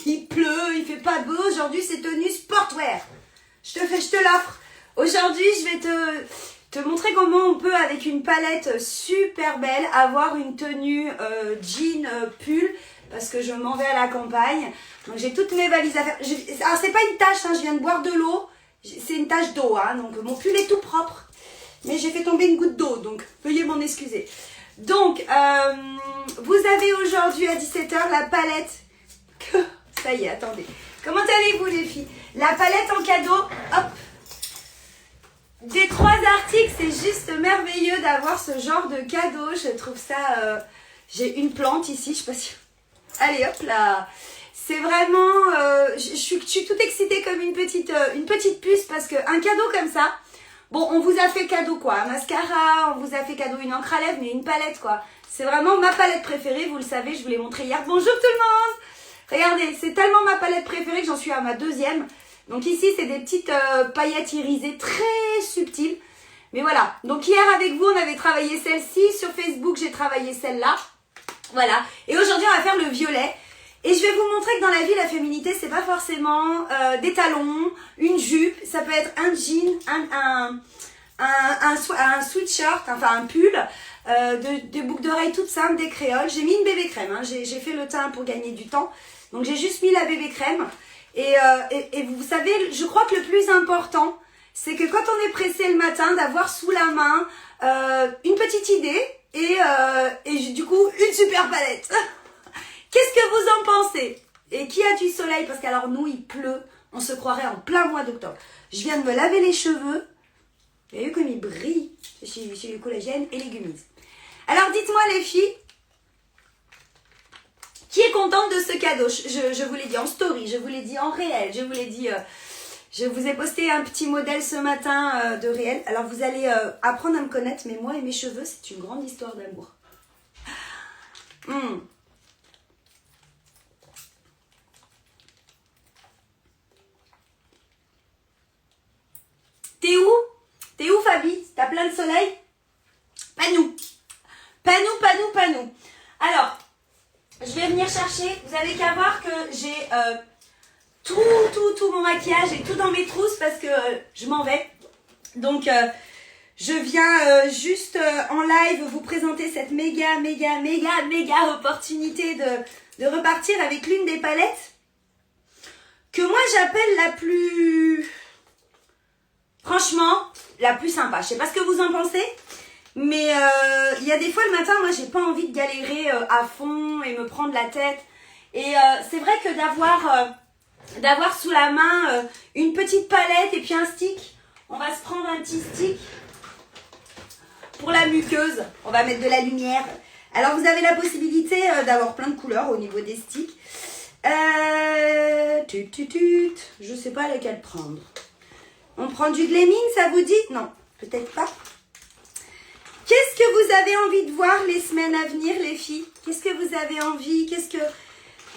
il pleut, il fait pas beau. Aujourd'hui, c'est tenue sportwear. Je te l'offre. Aujourd'hui, je vais te montrer comment on peut, avec une palette super belle, avoir une tenue jean, pull, parce que je m'en vais à la campagne. Donc, j'ai toutes mes valises à faire. Alors, c'est pas une tache, hein, je viens de boire de l'eau. C'est une tache d'eau, hein, donc mon pull est tout propre. Mais j'ai fait tomber une goutte d'eau, donc veuillez m'en excuser. Donc, vous avez aujourd'hui à 17 h la palette. Ça y est, attendez. Comment allez-vous les filles? La palette en cadeau, hop. Des 3 articles, c'est juste merveilleux d'avoir ce genre de cadeau. Je trouve ça... j'ai une plante ici, je sais pas si... Allez, hop là. C'est vraiment... je suis toute excitée comme une petite puce parce qu'un cadeau comme ça... Bon, on vous a fait cadeau quoi, un mascara, on vous a fait cadeau une encre à lèvres, mais une palette quoi. C'est vraiment ma palette préférée, vous le savez, je vous l'ai montré hier. Bonjour tout le monde! Regardez, c'est tellement ma palette préférée que j'en suis à ma 2e. Donc ici, c'est des petites paillettes irisées très subtiles. Mais voilà, donc hier avec vous, on avait travaillé celle-ci. Sur Facebook, j'ai travaillé celle-là. Voilà, et aujourd'hui, on va faire le violet. Et je vais vous montrer que dans la vie, la féminité, c'est pas forcément des talons, une jupe, ça peut être un jean, un sweatshirt, enfin un pull, des boucles d'oreilles toutes simples, des créoles. J'ai mis une bébé crème, hein. J'ai fait le teint pour gagner du temps. Donc j'ai juste mis la bébé crème. Et vous savez, je crois que le plus important, c'est que quand on est pressé le matin, d'avoir sous la main une petite idée et du coup une super palette. Qu'est-ce que vous en pensez? Et qui a du soleil? Parce qu'alors nous, il pleut. On se croirait en plein mois d'octobre. Je viens de me laver les cheveux. Vous avez vu comme ils brillent? J'ai le collagène et les gummies. Alors dites-moi les filles, qui est contente de ce cadeau? Je vous l'ai dit en story, je vous l'ai dit en réel, je vous l'ai dit... je vous ai posté un petit modèle ce matin de réel. Alors vous allez apprendre à me connaître, mais moi et mes cheveux, c'est une grande histoire d'amour. T'es où? T'es où Fabi? T'as plein de soleil? Pas nous. Pas nous, pas nous, pas nous. Alors, je vais venir chercher. Vous avez qu'à voir que j'ai tout mon maquillage et tout dans mes trousses parce que je m'en vais. Donc, je viens juste en live vous présenter cette méga opportunité de repartir avec l'une des palettes que moi j'appelle la plus... Franchement, la plus sympa. Je sais pas ce que vous en pensez, mais il y a des fois le matin, moi, j'ai pas envie de galérer à fond et me prendre la tête. Et c'est vrai que d'avoir sous la main une petite palette et puis un stick, on va se prendre un petit stick pour la muqueuse. On va mettre de la lumière. Alors, vous avez la possibilité d'avoir plein de couleurs au niveau des sticks. Je sais pas laquelle prendre. On prend du gleaming, ça vous dit? Non, peut-être pas. Qu'est-ce que vous avez envie de voir les semaines à venir, les filles? Qu'est-ce que vous avez envie?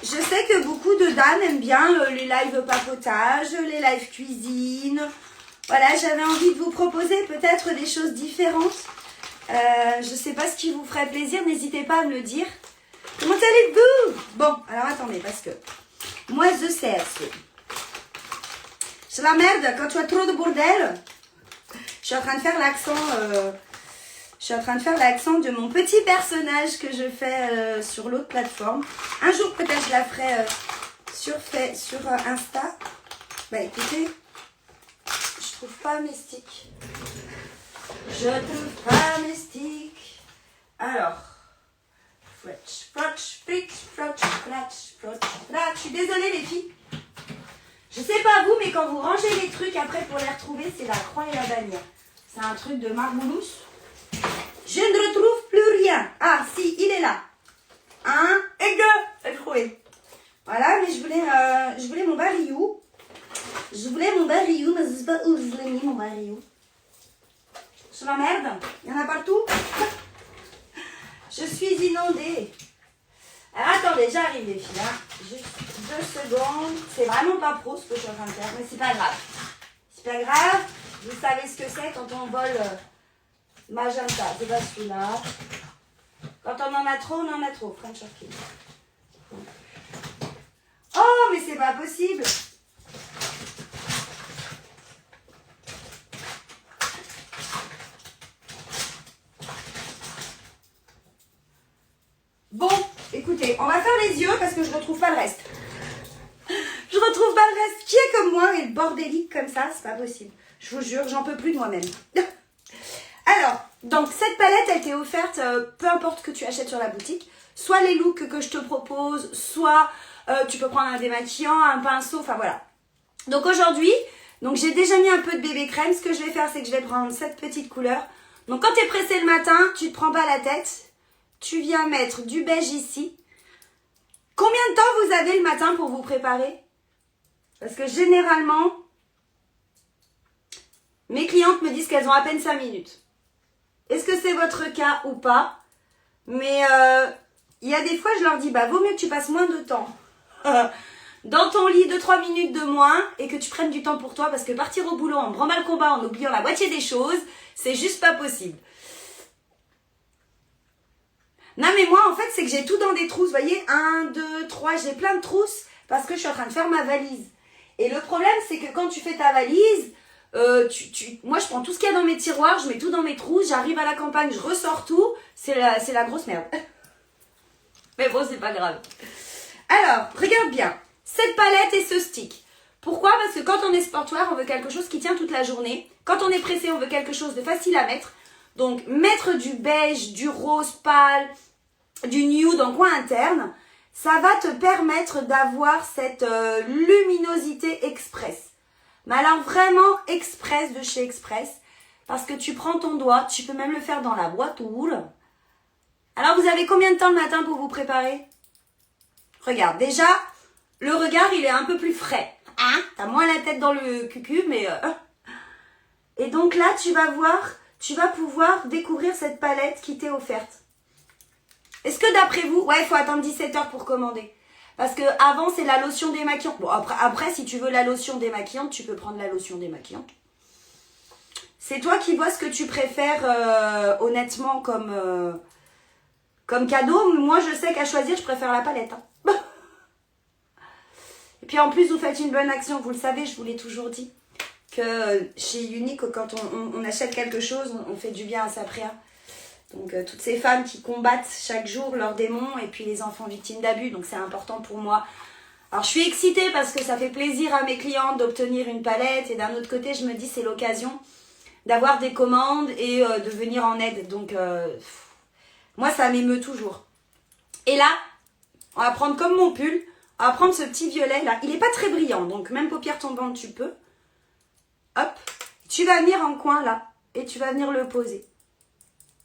Je sais que beaucoup de dames aiment bien les lives papotage, les lives cuisine. Voilà, j'avais envie de vous proposer peut-être des choses différentes. Je sais pas ce qui vous ferait plaisir, n'hésitez pas à me le dire. Comment allez-vous? Bon, alors attendez, parce que moi, je sais. C'est la merde, quand tu as trop de bordel. Je suis en train de faire l'accent. Je suis en train de faire l'accent de mon petit personnage que je fais sur l'autre plateforme. Un jour peut-être je la ferai sur Insta. Bah écoutez, je trouve pas mes sticks. Je trouve pas mes sticks. Alors, je suis désolée les filles. Je sais pas vous, mais quand vous rangez les trucs après pour les retrouver, c'est la croix et la bannière. C'est un truc de marmoulousse. Je ne retrouve plus rien. Ah, si, il est là. Un et deux. J'ai trouvé. Voilà, mais je voulais mon barillou. Je voulais mon barillou, mais je sais pas où je l'ai mis, mon barillou. C'est la merde. Il y en a partout. Je suis inondée. Alors attendez, j'arrive les filles. Hein. Juste 2 secondes. C'est vraiment pas pro ce que je suis en train de faire, mais c'est pas grave. C'est pas grave. Vous savez ce que c'est quand on vole magenta. C'est pas celui-là. Quand on en a trop, on en a trop. French Orchid. Oh, mais pas possible. Bon, écoutez, on va faire les yeux parce que je retrouve pas le reste. Je retrouve pas le reste. Qui est comme moi et bordélique comme ça, c'est pas possible. Je vous jure, j'en peux plus de moi-même. Alors, donc cette palette, elle t'est offerte, peu importe que tu achètes sur la boutique. Soit les looks que je te propose, soit tu peux prendre un démaquillant, un pinceau, enfin voilà. Donc aujourd'hui, j'ai déjà mis un peu de bébé crème. Ce que je vais faire, c'est que je vais prendre cette petite couleur. Donc quand tu es pressé le matin, tu ne te prends pas la tête. Tu viens mettre du beige ici. Combien de temps vous avez le matin pour vous préparer? Parce que généralement, mes clientes me disent qu'elles ont à peine 5 minutes. Est-ce que c'est votre cas ou pas? Mais il y a des fois, je leur dis, vaut mieux que tu passes moins de temps dans ton lit, 2-3 minutes de moins, et que tu prennes du temps pour toi, parce que partir au boulot en branle-bas-le-combat, en oubliant la moitié des choses, c'est juste pas possible. Non mais moi en fait c'est que j'ai tout dans des trousses, vous voyez, 1, 2, 3, j'ai plein de trousses parce que je suis en train de faire ma valise. Et le problème c'est que quand tu fais ta valise, moi je prends tout ce qu'il y a dans mes tiroirs, je mets tout dans mes trousses, j'arrive à la campagne, je ressors tout, c'est la grosse merde. Mais bon c'est pas grave. Alors, regarde bien, cette palette et ce stick. Pourquoi? Parce que quand on est sportwear, on veut quelque chose qui tient toute la journée. Quand on est pressé, on veut quelque chose de facile à mettre. Donc, mettre du beige, du rose pâle, du nude en coin interne, ça va te permettre d'avoir cette luminosité express. Mais alors vraiment express de chez Express, parce que tu prends ton doigt, tu peux même le faire dans la boîte aux houles. Alors, vous avez combien de temps le matin pour vous préparer? Regarde, déjà, le regard, il est un peu plus frais. Hein? T'as moins la tête dans le cucu, mais... Et donc là, tu vas voir... Tu vas pouvoir découvrir cette palette qui t'est offerte. Est-ce que d'après vous... Ouais, il faut attendre 17 h pour commander. Parce que avant c'est la lotion démaquillante. Bon, après, si tu veux la lotion démaquillante, tu peux prendre la lotion démaquillante. C'est toi qui vois ce que tu préfères, honnêtement, comme cadeau. Moi, je sais qu'à choisir, je préfère la palette. Hein. Et puis en plus, vous faites une bonne action. Vous le savez, je vous l'ai toujours dit. Que chez Unique, quand on achète quelque chose, on fait du bien à sa préa. Donc toutes ces femmes qui combattent chaque jour leurs démons et puis les enfants victimes d'abus, donc c'est important pour moi. Alors je suis excitée parce que ça fait plaisir à mes clientes d'obtenir une palette et d'un autre côté je me dis c'est l'occasion d'avoir des commandes et de venir en aide. Donc moi ça m'émeut toujours. Et là, on va prendre comme mon pull, on va prendre ce petit violet là. Il n'est pas très brillant, donc même paupières tombantes tu peux. Hop, tu vas venir en coin là et tu vas venir le poser.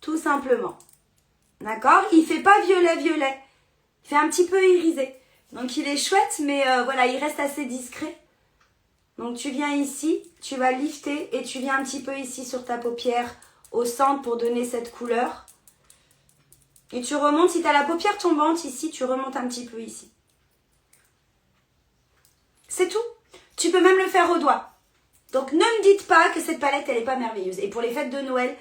Tout simplement. D'accord? Il ne fait pas violet-violet. Il fait un petit peu irisé. Donc il est chouette, mais voilà, il reste assez discret. Donc tu viens ici, tu vas lifter et tu viens un petit peu ici sur ta paupière au centre pour donner cette couleur. Et tu remontes, si tu as la paupière tombante ici, tu remontes un petit peu ici. C'est tout. Tu peux même le faire au doigt. Donc ne me dites pas que cette palette, elle n'est pas merveilleuse. Et pour les fêtes de Noël,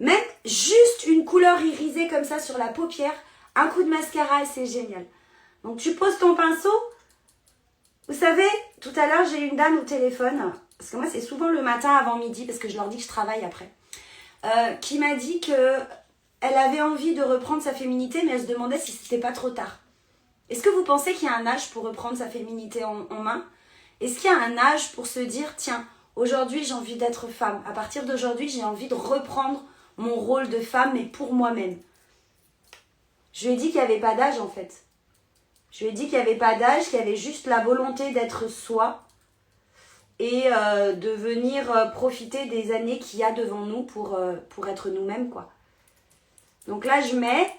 même juste une couleur irisée comme ça sur la paupière, un coup de mascara et c'est génial. Donc tu poses ton pinceau. Vous savez, tout à l'heure, j'ai une dame au téléphone, parce que moi, c'est souvent le matin avant midi, parce que je leur dis que je travaille après, qui m'a dit qu'elle avait envie de reprendre sa féminité, mais elle se demandait si c'était pas trop tard. Est-ce que vous pensez qu'il y a un âge pour reprendre sa féminité en main? Est-ce qu'il y a un âge pour se dire, tiens, aujourd'hui, j'ai envie d'être femme. À partir d'aujourd'hui, j'ai envie de reprendre mon rôle de femme, mais pour moi-même. Je lui ai dit qu'il n'y avait pas d'âge, en fait. Je lui ai dit qu'il n'y avait pas d'âge, qu'il y avait juste la volonté d'être soi et de venir profiter des années qu'il y a devant nous pour être nous-mêmes, quoi. Donc là, je mets,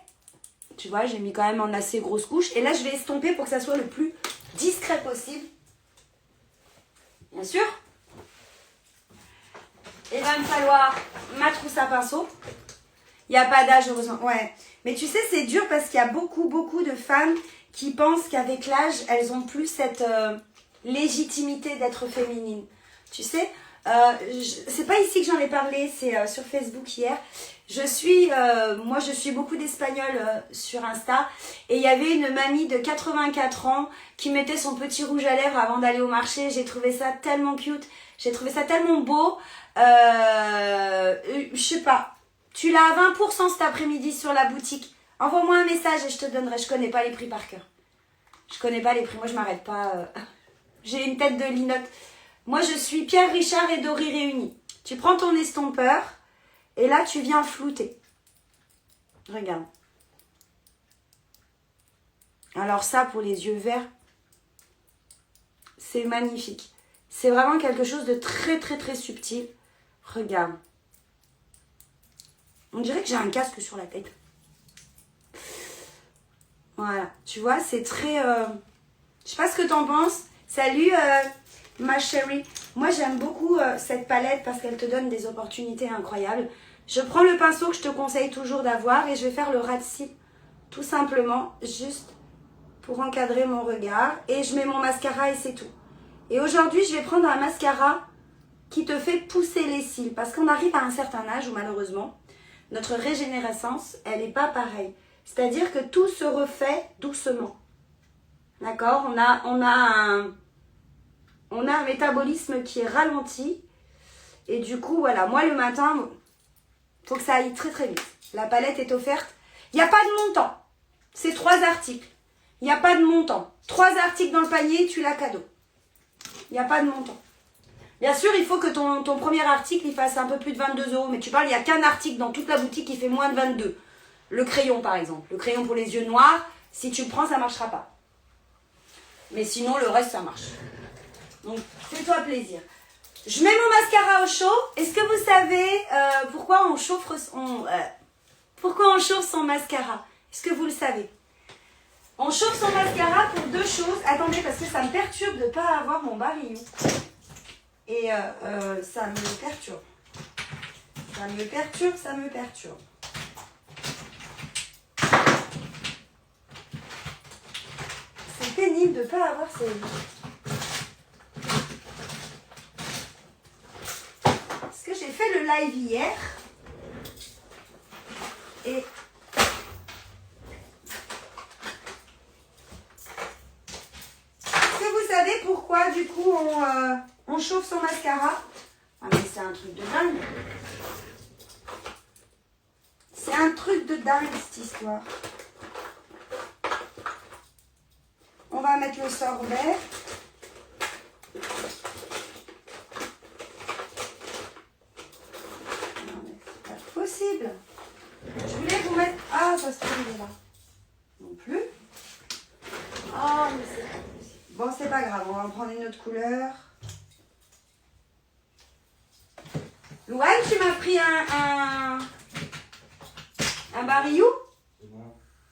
tu vois, j'ai mis quand même en assez grosse couche. Et là, je vais estomper pour que ça soit le plus discret possible. Bien sûr. Il va me falloir ma trousse à pinceau. Il n'y a pas d'âge, heureusement. Ouais. Mais tu sais, c'est dur parce qu'il y a beaucoup de femmes qui pensent qu'avec l'âge, elles ont plus cette légitimité d'être féminine. Tu sais, C'est pas ici que j'en ai parlé, c'est sur Facebook hier. Moi je suis beaucoup d'Espagnols sur Insta. Et il y avait une mamie de 84 ans qui mettait son petit rouge à lèvres avant d'aller au marché. J'ai trouvé ça tellement cute. J'ai trouvé ça tellement beau. Je sais pas. Tu l'as à 20% cet après-midi sur la boutique. Envoie-moi un message et je te donnerai. Je connais pas les prix par cœur. Je connais pas les prix. Moi je m'arrête pas. J'ai une tête de linotte. Moi je suis Pierre Richard et Dory réunis. Tu prends ton estompeur et là tu viens flouter. Regarde. Alors ça pour les yeux verts, c'est magnifique. C'est vraiment quelque chose de très très très subtil. Regarde. On dirait que j'ai un casque sur la tête. Voilà. Tu vois, c'est très... Je sais pas ce que t'en penses. Salut ma chérie. Moi j'aime beaucoup cette palette parce qu'elle te donne des opportunités incroyables. Je prends le pinceau que je te conseille toujours d'avoir et je vais faire le ras de cils. Tout simplement, juste pour encadrer mon regard. Et je mets mon mascara et c'est tout. Et aujourd'hui, je vais prendre un mascara qui te fait pousser les cils. Parce qu'on arrive à un certain âge où malheureusement, notre régénérescence, elle n'est pas pareille. C'est-à-dire que tout se refait doucement. D'accord ? On a un métabolisme qui est ralenti. Et du coup, voilà, moi le matin, il faut que ça aille très très vite. La palette est offerte. Il n'y a pas de montant. C'est 3 articles. Il n'y a pas de montant. 3 articles dans le panier, tu l'as cadeau. Il n'y a pas de montant. Bien sûr, il faut que ton premier article il fasse un peu plus de 22 €. Mais tu parles, il n'y a qu'un article dans toute la boutique qui fait moins de 22. Le crayon, par exemple. Le crayon pour les yeux noirs, si tu le prends, ça ne marchera pas. Mais sinon, le reste, ça marche. Donc, fais-toi plaisir. Je mets mon mascara au chaud. Est-ce que vous savez pourquoi on chauffe son mascara? Est-ce que vous le savez? On chauffe son mascara pour 2 choses. Attendez, parce que ça me perturbe de ne pas avoir mon barillou. Et ça me perturbe. Ça me perturbe. C'est pénible de ne pas avoir ces... Parce que j'ai fait le live hier. Et... Est-ce que vous savez pourquoi, du coup, on chauffe son mascara? Ah mais c'est un truc de dingue. C'est un truc de dingue, cette histoire. On va mettre le sorbet. C'est pas possible. Je voulais vous mettre... Ah, ça se trouve là. Non plus. Oh, mais c'est pas possible. Bon, c'est pas grave. On va en prendre une autre couleur. Louane, tu m'as pris un barillou? C'est moi.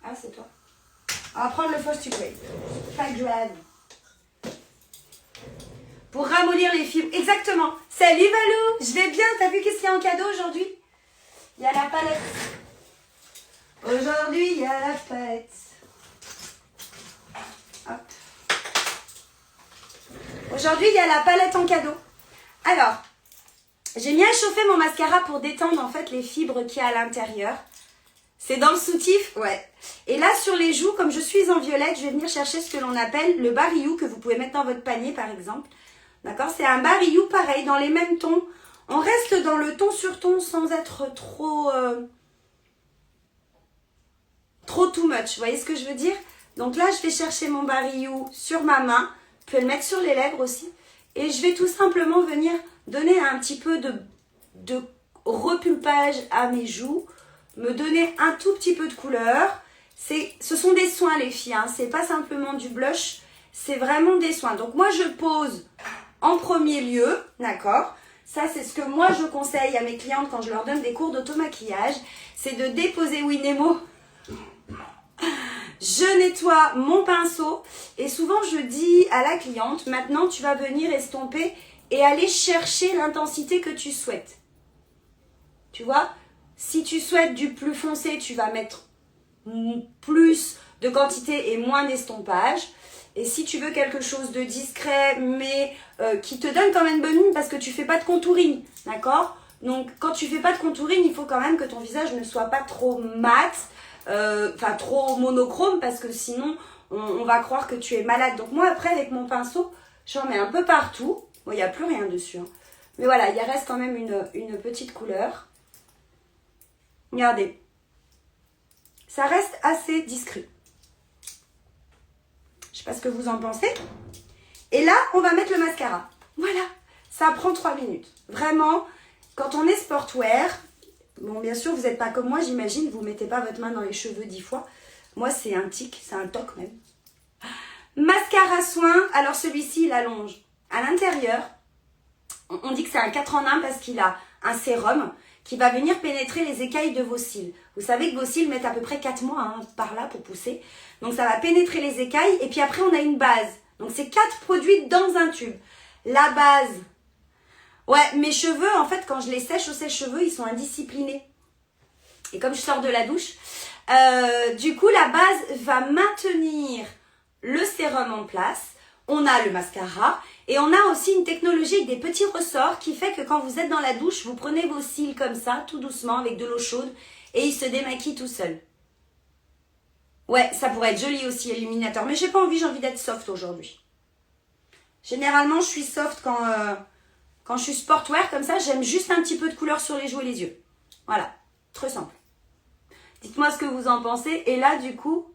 Ah, c'est toi. On va prendre le First Grade. Pas grade. Pour ramollir les fibres. Exactement. Salut Valou. Je vais bien. T'as vu qu'est-ce qu'il y a en cadeau aujourd'hui? Il y a la palette. Aujourd'hui, il y a la palette. Hop. Aujourd'hui, il y a la palette en cadeau. Alors, j'ai mis à chauffer mon mascara pour détendre en fait les fibres qu'il y a à l'intérieur. C'est dans le soutif, ouais. Et là, sur les joues, comme je suis en violette, je vais venir chercher ce que l'on appelle le barillou que vous pouvez mettre dans votre panier, par exemple. D'accord? C'est un barillou pareil, dans les mêmes tons. On reste dans le ton sur ton sans être trop too much. Vous voyez ce que je veux dire? Donc là, je vais chercher mon barillou sur ma main. Je peux le mettre sur les lèvres aussi. Et je vais tout simplement venir donner un petit peu de repulpage à mes joues. Me donner un tout petit peu de couleur. Ce sont des soins les filles, hein. C'est pas simplement du blush, c'est vraiment des soins. Donc moi je pose en premier lieu, d'accord? Ça c'est ce que moi je conseille à mes clientes quand je leur donne des cours d'automaquillage, c'est de déposer, oui Nemo, je nettoie mon pinceau et souvent je dis à la cliente, maintenant tu vas venir estomper et aller chercher l'intensité que tu souhaites. Tu vois? Si tu souhaites du plus foncé, tu vas mettre plus de quantité et moins d'estompage. Et si tu veux quelque chose de discret, mais qui te donne quand même bonne mine parce que tu fais pas de contouring, d'accord? Donc quand tu fais pas de contouring, il faut quand même que ton visage ne soit pas trop mat, enfin trop monochrome, parce que sinon on va croire que tu es malade. Donc moi après avec mon pinceau, j'en mets un peu partout. Bon, il n'y a plus rien dessus, hein. Mais voilà, il reste quand même une petite couleur. Regardez. Ça reste assez discret. Je sais pas ce que vous en pensez. Et là, on va mettre le mascara. Voilà. Ça prend 3 minutes. Vraiment, quand on est sportwear, bon, bien sûr, vous n'êtes pas comme moi, j'imagine. Vous ne mettez pas votre main dans les cheveux 10 fois. Moi, c'est un tic, c'est un toc même. Mascara soin. Alors, celui-ci, il allonge à l'intérieur. On dit que c'est un 4 en 1 parce qu'il a un sérum qui va venir pénétrer les écailles de vos cils. Vous savez que vos cils mettent à peu près 4 mois par là pour pousser. Donc ça va pénétrer les écailles et puis après on a une base. Donc c'est 4 produits dans un tube. La base. Ouais, mes cheveux en fait quand je les sèche au sèche-cheveux ils sont indisciplinés. Et comme je sors de la douche, du coup la base va maintenir le sérum en place. On a le mascara et on a aussi une technologie avec des petits ressorts qui fait que quand vous êtes dans la douche, vous prenez vos cils comme ça, tout doucement, avec de l'eau chaude et ils se démaquillent tout seuls. Ouais, ça pourrait être joli aussi, illuminateur, mais j'ai pas envie, j'ai envie d'être soft aujourd'hui. Généralement, je suis soft quand je suis sportwear comme ça, j'aime juste un petit peu de couleur sur les joues et les yeux. Voilà, très simple. Dites-moi ce que vous en pensez et là du coup,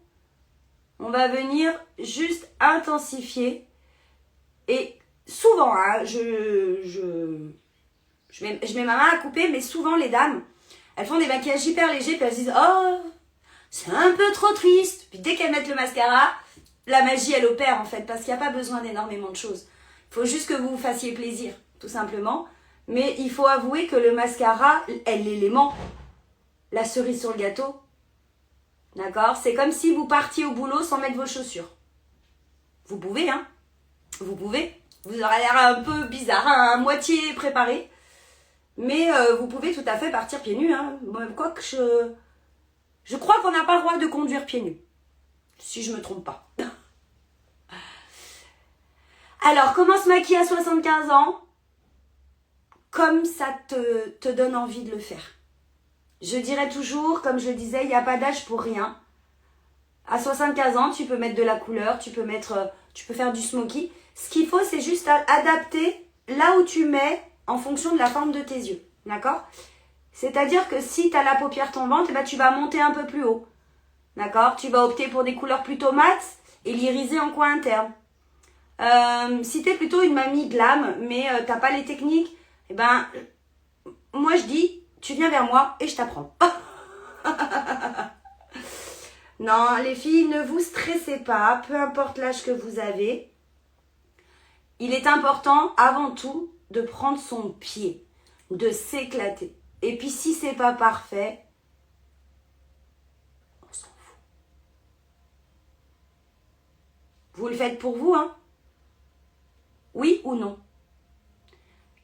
on va venir juste intensifier. Et souvent, hein, je mets ma main à couper, mais souvent les dames, elles font des maquillages hyper légers, puis elles se disent « Oh, c'est un peu trop triste ». Puis dès qu'elles mettent le mascara, la magie, elle opère en fait, parce qu'il n'y a pas besoin d'énormément de choses. Il faut juste que vous vous fassiez plaisir, tout simplement. Mais il faut avouer que le mascara est l'élément, la cerise sur le gâteau. D'accord? C'est comme si vous partiez au boulot sans mettre vos chaussures. Vous pouvez, hein? Vous pouvez. Vous aurez l'air un peu bizarre, hein, à moitié préparé. Mais vous pouvez tout à fait partir pieds nus. Hein. Quoique je crois qu'on n'a pas le droit de conduire pieds nus. Si je ne me trompe pas. Alors, comment se maquiller à 75 ans? Comme ça te donne envie de le faire. Je dirais toujours, comme je le disais, il n'y a pas d'âge pour rien. À 75 ans, tu peux mettre de la couleur, tu peux faire du smoky. Ce qu'il faut, c'est juste adapter là où tu mets en fonction de la forme de tes yeux. D'accord? C'est-à-dire que si tu as la paupière tombante, eh ben, tu vas monter un peu plus haut. D'accord? Tu vas opter pour des couleurs plutôt mates et l'iriser en coin interne. Si tu es plutôt une mamie glam, mais t'as pas les techniques, eh ben, moi je dis, tu viens vers moi et je t'apprends. Non, les filles, ne vous stressez pas, peu importe l'âge que vous avez. Il est important, avant tout, de prendre son pied, de s'éclater. Et puis, si c'est pas parfait, on s'en fout. Vous le faites pour vous, hein? Oui ou non?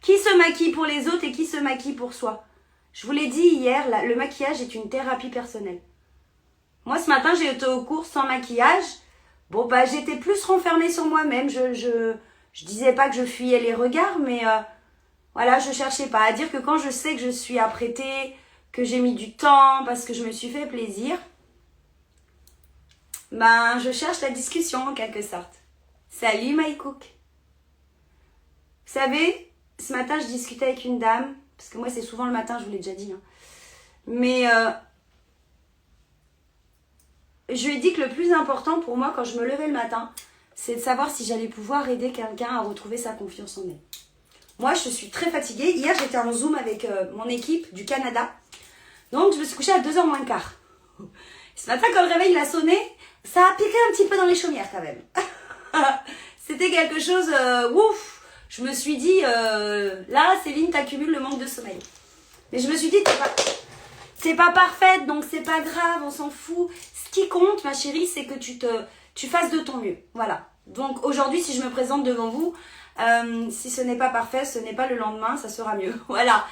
Qui se maquille pour les autres et qui se maquille pour soi? Je vous l'ai dit hier, le maquillage est une thérapie personnelle. Moi, ce matin, j'ai été aux courses sans maquillage. Bon, bah, j'étais plus renfermée sur moi-même. Je disais pas que je fuyais les regards, mais voilà, je cherchais pas à dire que quand je sais que je suis apprêtée, que j'ai mis du temps, parce que je me suis fait plaisir, ben, je cherche la discussion en quelque sorte. Salut, My Cook. Vous savez, ce matin, je discutais avec une dame, parce que moi, c'est souvent le matin, je vous l'ai déjà dit, hein. Mais je lui ai dit que le plus important pour moi, quand je me levais le matin, c'est de savoir si j'allais pouvoir aider quelqu'un à retrouver sa confiance en elle. Moi, je suis très fatiguée. Hier, j'étais en Zoom avec mon équipe du Canada. Donc, je me suis couchée à 2h moins le quart. Ce matin, quand le réveil a sonné, ça a piqué un petit peu dans les chaumières quand même. C'était quelque chose, ouf. Je me suis dit, là, Céline, t'accumules le manque de sommeil. Mais je me suis dit, c'est pas parfaite, donc c'est pas grave, on s'en fout. Ce qui compte, ma chérie, c'est que tu fasses de ton mieux. Voilà. Donc aujourd'hui, si je me présente devant vous, si ce n'est pas parfait, ce n'est pas le lendemain, ça sera mieux. Voilà.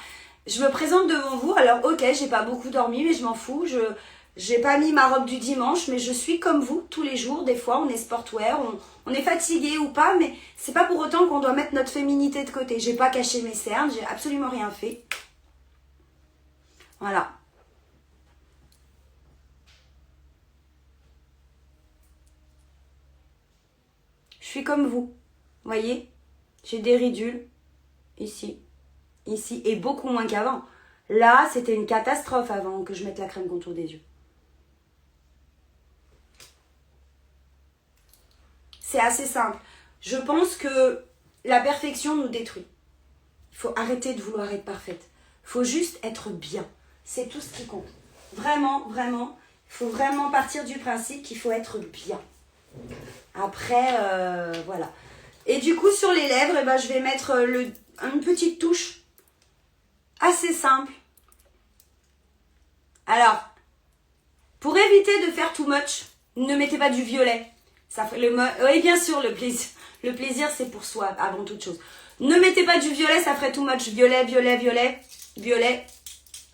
Je me présente devant vous. Alors ok, j'ai pas beaucoup dormi, mais je m'en fous. J'ai pas mis ma robe du dimanche, mais je suis comme vous tous les jours. Des fois, on est sportwear, on est fatigué ou pas, mais c'est pas pour autant qu'on doit mettre notre féminité de côté. J'ai pas caché mes cernes, j'ai absolument rien fait. Voilà. Je suis comme vous. Voyez, j'ai des ridules ici, ici, et beaucoup moins qu'avant. Là, c'était une catastrophe avant que je mette la crème contour des yeux. C'est assez simple. Je pense que la perfection nous détruit. Il faut arrêter de vouloir être parfaite. Il faut juste être bien. C'est tout ce qui compte. Vraiment, vraiment, il faut vraiment partir du principe qu'il faut être bien. Après, voilà. Et du coup, sur les lèvres, eh ben, je vais mettre une petite touche assez simple. Alors, pour éviter de faire too much, ne mettez pas du violet. Ça fait oui, bien sûr, le plaisir. Le plaisir, c'est pour soi, avant toute chose. Ne mettez pas du violet, ça ferait too much. Violet, violet, violet, violet.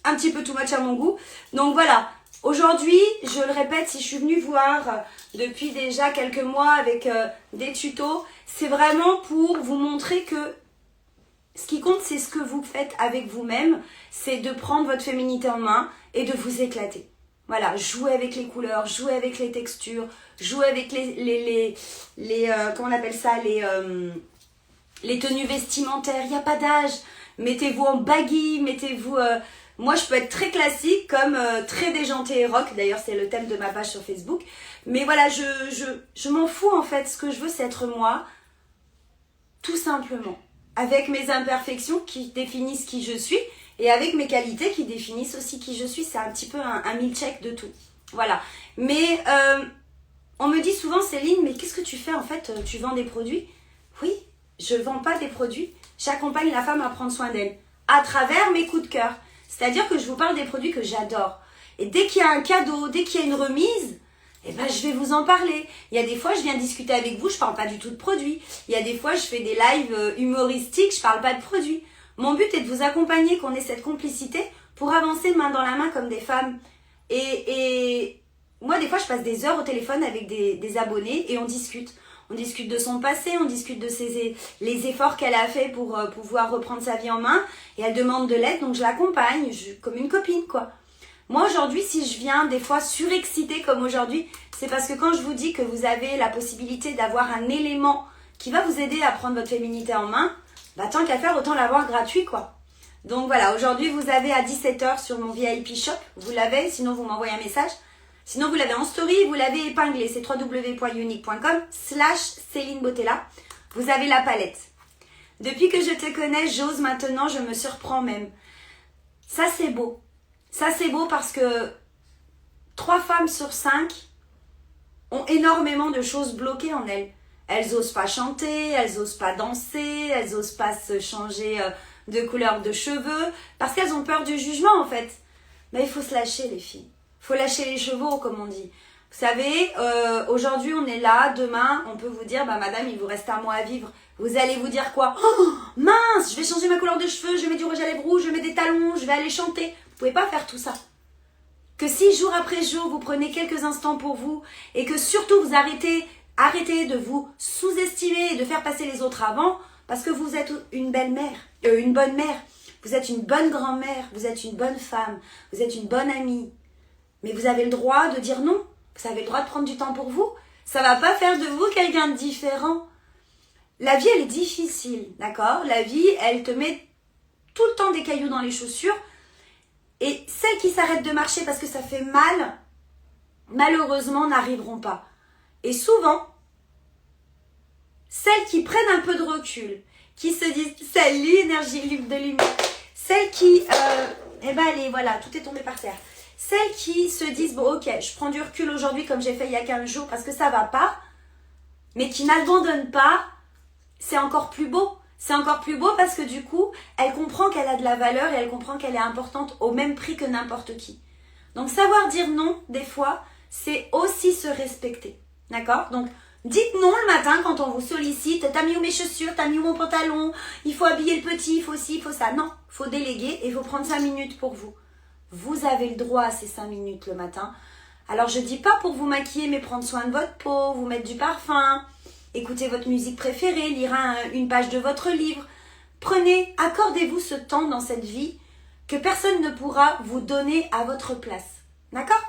Un petit peu too much à mon goût. Donc voilà. Aujourd'hui, je le répète, si je suis venue voir depuis déjà quelques mois avec des tutos, c'est vraiment pour vous montrer que ce qui compte, c'est ce que vous faites avec vous-même. C'est de prendre votre féminité en main et de vous éclater. Voilà, jouez avec les couleurs, jouez avec les textures, jouez avec comment on appelle ça, les tenues vestimentaires. Il n'y a pas d'âge. Mettez-vous en baggy, mettez-vous... Moi, je peux être très classique comme très déjantée et rock. D'ailleurs, c'est le thème de ma page sur Facebook. Mais voilà, je m'en fous en fait. Ce que je veux, c'est être moi, tout simplement. Avec mes imperfections qui définissent qui je suis et avec mes qualités qui définissent aussi qui je suis. C'est un petit peu un milkshake de tout. Voilà. Mais on me dit souvent, Céline, mais qu'est-ce que tu fais en fait? Tu vends des produits? Oui, je ne vends pas des produits. J'accompagne la femme à prendre soin d'elle à travers mes coups de cœur. C'est-à-dire que je vous parle des produits que j'adore. Et dès qu'il y a un cadeau, dès qu'il y a une remise, eh ben, je vais vous en parler. Il y a des fois, je viens discuter avec vous, je parle pas du tout de produits. Il y a des fois, je fais des lives humoristiques, je parle pas de produits. Mon but est de vous accompagner, qu'on ait cette complicité pour avancer main dans la main comme des femmes. Et moi, des fois, je passe des heures au téléphone avec des abonnés et on discute. On discute de son passé, on discute de les efforts qu'elle a fait pour pouvoir reprendre sa vie en main. Et elle demande de l'aide, donc je l'accompagne comme une copine, quoi. Moi, aujourd'hui, si je viens des fois surexcitée comme aujourd'hui, c'est parce que quand je vous dis que vous avez la possibilité d'avoir un élément qui va vous aider à prendre votre féminité en main, bah tant qu'à faire, autant l'avoir gratuit, quoi. Donc voilà, aujourd'hui, vous avez à 17 h sur mon VIP Shop, vous l'avez, sinon vous m'envoyez un message. Sinon, vous l'avez en story, vous l'avez épinglé, c'est www.unique.com/Céline Bottella. Vous avez la palette. Depuis que je te connais, j'ose maintenant, je me surprends même. Ça, c'est beau. Ça, c'est beau parce que 3 femmes sur 5 ont énormément de choses bloquées en elles. Elles osent pas chanter, elles osent pas danser, elles osent pas se changer de couleur de cheveux parce qu'elles ont peur du jugement, en fait. Mais il faut se lâcher, les filles. Faut lâcher les chevaux, comme on dit. Vous savez, aujourd'hui, on est là. Demain, on peut vous dire, bah madame, il vous reste un mois à vivre. Vous allez vous dire quoi? Oh, mince, je vais changer ma couleur de cheveux, je mets du rouge à lèvres rouge, je mets des talons, je vais aller chanter. Vous pouvez pas faire tout ça. Que si jour après jour, vous prenez quelques instants pour vous et que surtout, vous arrêtez de vous sous-estimer et de faire passer les autres avant parce que vous êtes une belle mère, une bonne mère. Vous êtes une bonne grand-mère, vous êtes une bonne femme, vous êtes une bonne amie. Mais vous avez le droit de dire non. Vous avez le droit de prendre du temps pour vous. Ça va pas faire de vous quelqu'un de différent. La vie, elle est difficile, d'accord? La vie, elle te met tout le temps des cailloux dans les chaussures. Et celles qui s'arrêtent de marcher parce que ça fait mal, malheureusement, n'arriveront pas. Et souvent, celles qui prennent un peu de recul, qui se disent « Salut, énergie de lumière », celles qui... eh ben, allez, voilà, tout est tombé par terre. Celles qui se disent, bon ok, je prends du recul aujourd'hui comme j'ai fait il y a 15 jours parce que ça va pas, mais qui n'abandonnent pas, c'est encore plus beau. C'est encore plus beau parce que du coup, elle comprend qu'elle a de la valeur et elle comprend qu'elle est importante au même prix que n'importe qui. Donc savoir dire non, des fois, c'est aussi se respecter. D'accord? Donc dites non le matin quand on vous sollicite, t'as mis où mes chaussures, t'as mis où mon pantalon, il faut habiller le petit, il faut ci, il faut ça. Non, il faut déléguer et il faut prendre 5 minutes pour vous. Vous avez le droit à ces 5 minutes le matin. Alors je dis pas pour vous maquiller, mais prendre soin de votre peau, vous mettre du parfum, écouter votre musique préférée, lire une page de votre livre. Prenez, accordez-vous ce temps dans cette vie que personne ne pourra vous donner à votre place. D'accord?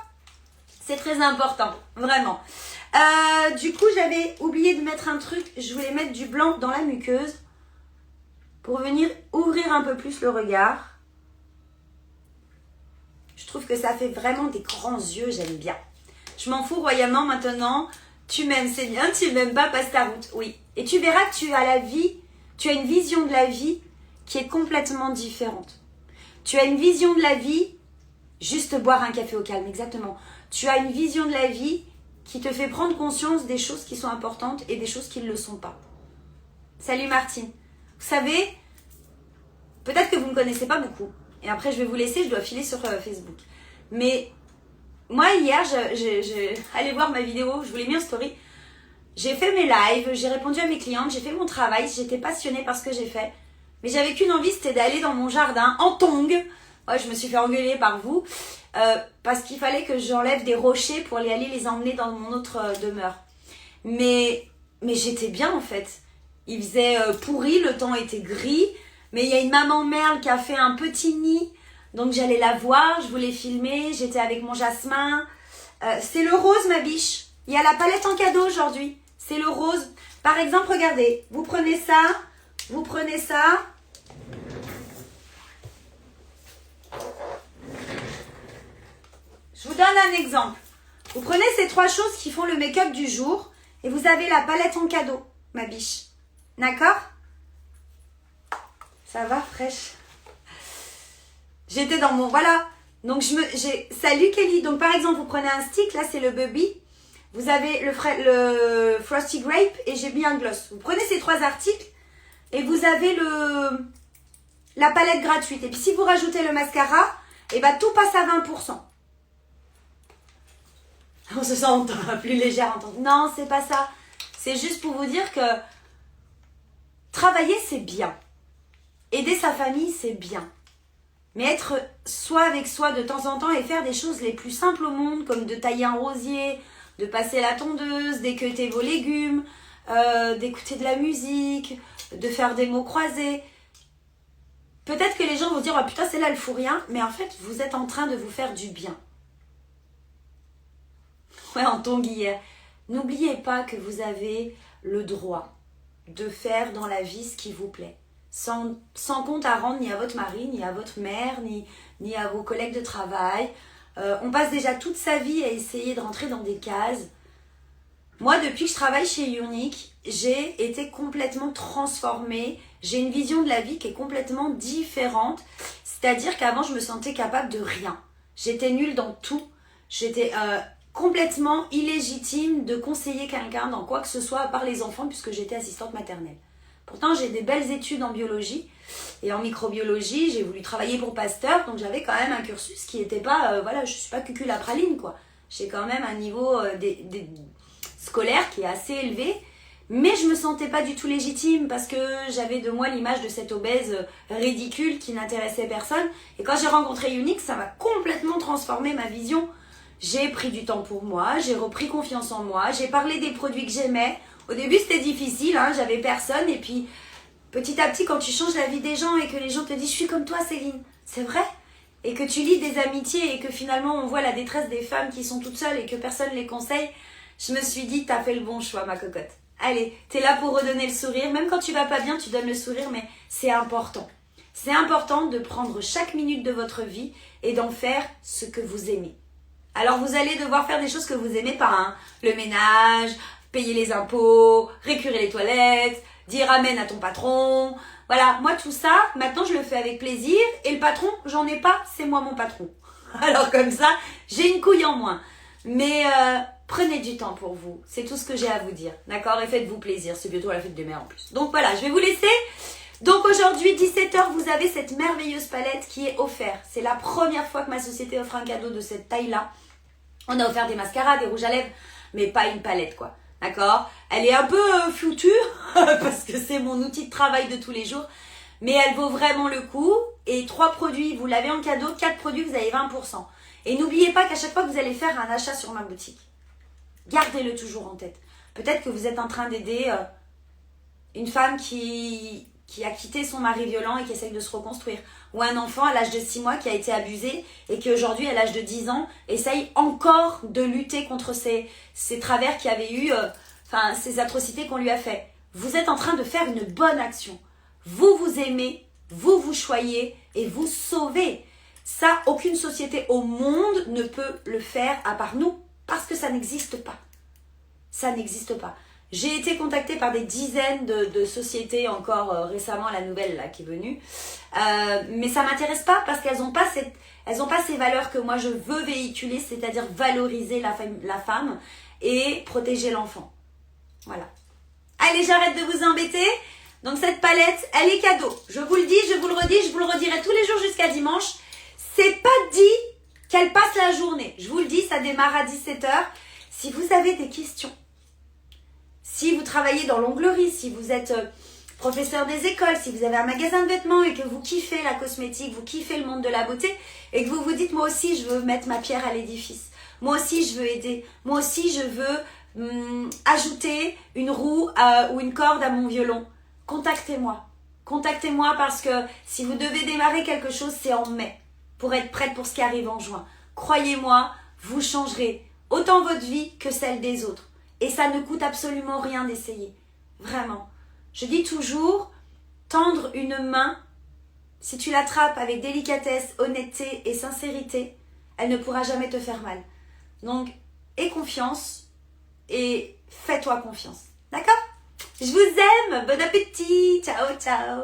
C'est très important, vraiment. Du coup, j'avais oublié de mettre un truc. Je voulais mettre du blanc dans la muqueuse pour venir ouvrir un peu plus le regard. Je trouve que ça fait vraiment des grands yeux, j'aime bien. Je m'en fous royalement maintenant. Tu m'aimes, c'est bien. Tu m'aimes pas, passe ta route. Oui. Et tu verras que tu as une vision de la vie qui est complètement différente. Tu as une vision de la vie, juste boire un café au calme, exactement. Tu as une vision de la vie qui te fait prendre conscience des choses qui sont importantes et des choses qui ne le sont pas. Salut Martine. Vous savez, peut-être que vous ne me connaissez pas beaucoup. Et après, je vais vous laisser, je dois filer sur Facebook. Mais moi, hier, allez voir ma vidéo, je vous l'ai mis en story. J'ai fait mes lives, j'ai répondu à mes clientes, j'ai fait mon travail, j'étais passionnée par ce que j'ai fait. Mais j'avais qu'une envie, c'était d'aller dans mon jardin en tongs. Ouais, je me suis fait engueuler par vous. Parce qu'il fallait que j'enlève des rochers pour aller les emmener dans mon autre demeure. Mais j'étais bien en fait. Il faisait pourri, le temps était gris. Mais il y a une maman merle qui a fait un petit nid. Donc j'allais la voir, je voulais filmer. J'étais avec mon jasmin. C'est le rose ma biche. Il y a la palette en cadeau aujourd'hui. C'est le rose. Par exemple, regardez. Vous prenez ça. Vous prenez ça. Je vous donne un exemple. Vous prenez ces 3 choses qui font le make-up du jour et vous avez la palette en cadeau, ma biche. D'accord? Ça va, fraîche? J'étais dans mon... Voilà. Donc, salut Kelly. Donc, par exemple, vous prenez un stick. Là, c'est le Bubby. Vous avez le Frosty Grape et j'ai mis un gloss. Vous prenez ces 3 articles et vous avez la palette gratuite. Et puis, si vous rajoutez le mascara, et ben tout passe à 20%. On se sent plus légère. Non, c'est pas ça. C'est juste pour vous dire que travailler, c'est bien. Aider sa famille, c'est bien. Mais être soi avec soi de temps en temps et faire des choses les plus simples au monde, comme de tailler un rosier, de passer la tondeuse, d'équeuter vos légumes, d'écouter de la musique, de faire des mots croisés. Peut-être que les gens vont dire « Oh putain, c'est là, elle fout rien », mais en fait, vous êtes en train de vous faire du bien. Ouais, en tongs hier. N'oubliez pas que vous avez le droit de faire dans la vie ce qui vous plaît. Sans compte à rendre ni à votre mari, ni à votre mère, ni à vos collègues de travail. On passe déjà toute sa vie à essayer de rentrer dans des cases. Moi, depuis que je travaille chez Unique, j'ai été complètement transformée. J'ai une vision de la vie qui est complètement différente. C'est-à-dire qu'avant, je me sentais capable de rien. J'étais nulle dans tout. J'étais complètement illégitime de conseiller quelqu'un dans quoi que ce soit, à part les enfants, puisque j'étais assistante maternelle. Pourtant, j'ai des belles études en biologie et en microbiologie. J'ai voulu travailler pour Pasteur, donc j'avais quand même un cursus qui n'était pas... voilà, je ne suis pas cucul à praline, quoi. J'ai quand même un niveau scolaire qui est assez élevé, mais je me sentais pas du tout légitime parce que j'avais de moi l'image de cette obèse ridicule qui n'intéressait personne. Et quand j'ai rencontré Unique, ça m'a complètement transformé ma vision. J'ai pris du temps pour moi, j'ai repris confiance en moi, j'ai parlé des produits que j'aimais. Au début, c'était difficile, hein, j'avais personne. Et puis, petit à petit, quand tu changes la vie des gens et que les gens te disent « Je suis comme toi, Céline », c'est vrai. Et que tu lis des amitiés et que finalement, on voit la détresse des femmes qui sont toutes seules et que personne les conseille, je me suis dit « T'as fait le bon choix, ma cocotte. Allez, t'es là pour redonner le sourire. Même quand tu vas pas bien, tu donnes le sourire, mais c'est important. C'est important de prendre chaque minute de votre vie et d'en faire ce que vous aimez. Alors, vous allez devoir faire des choses que vous aimez pas, hein. Le ménage, payer les impôts, récurer les toilettes, dire amen à ton patron. Voilà, moi tout ça, maintenant je le fais avec plaisir. Et le patron, j'en ai pas, c'est moi mon patron. Alors comme ça, j'ai une couille en moins. Mais prenez du temps pour vous, c'est tout ce que j'ai à vous dire. D'accord? Et faites-vous plaisir, c'est bientôt la fête des mères en plus. Donc voilà, je vais vous laisser. Donc aujourd'hui, 17h, vous avez cette merveilleuse palette qui est offerte. C'est la première fois que ma société offre un cadeau de cette taille-là. On a offert des mascaras, des rouges à lèvres, mais pas une palette quoi. D'accord? Elle est un peu foutue parce que c'est mon outil de travail de tous les jours. Mais elle vaut vraiment le coup. et 3 produits, vous l'avez en cadeau, 4 produits, vous avez 20%. Et n'oubliez pas qu'à chaque fois que vous allez faire un achat sur ma boutique, gardez-le toujours en tête. Peut-être que vous êtes en train d'aider une femme qui a quitté son mari violent et qui essaye de se reconstruire. Ou un enfant à l'âge de 6 mois qui a été abusé et qui aujourd'hui, à l'âge de 10 ans, essaye encore de lutter contre ces travers qu'il y avait eu, ces atrocités qu'on lui a fait. Vous êtes en train de faire une bonne action. Vous vous aimez, vous vous choyez et vous sauvez. Ça, aucune société au monde ne peut le faire à part nous, parce que ça n'existe pas. Ça n'existe pas. J'ai été contactée par des dizaines de sociétés encore récemment, la nouvelle là qui est venue, mais ça m'intéresse pas parce qu'elles n'ont pas ces valeurs que moi je veux véhiculer, c'est-à-dire valoriser la femme et protéger l'enfant. Voilà. Allez, j'arrête de vous embêter. Donc cette palette, elle est cadeau. Je vous le dis, je vous le redis, je vous le redirai tous les jours jusqu'à dimanche. C'est pas dit qu'elle passe la journée. Je vous le dis, ça démarre à 17h. Si vous avez des questions, si vous travaillez dans l'onglerie, si vous êtes professeur des écoles, si vous avez un magasin de vêtements et que vous kiffez la cosmétique, vous kiffez le monde de la beauté et que vous vous dites, moi aussi, je veux mettre ma pierre à l'édifice. Moi aussi, je veux aider. Moi aussi, je veux ajouter une roue ou une corde à mon violon. Contactez-moi. Contactez-moi parce que si vous devez démarrer quelque chose, c'est en mai pour être prête pour ce qui arrive en juin. Croyez-moi, vous changerez autant votre vie que celle des autres. Et ça ne coûte absolument rien d'essayer. Vraiment. Je dis toujours, tendre une main, si tu l'attrapes avec délicatesse, honnêteté et sincérité, elle ne pourra jamais te faire mal. Donc, aie confiance et fais-toi confiance. D'accord ? Je vous aime. Bon appétit. Ciao, ciao.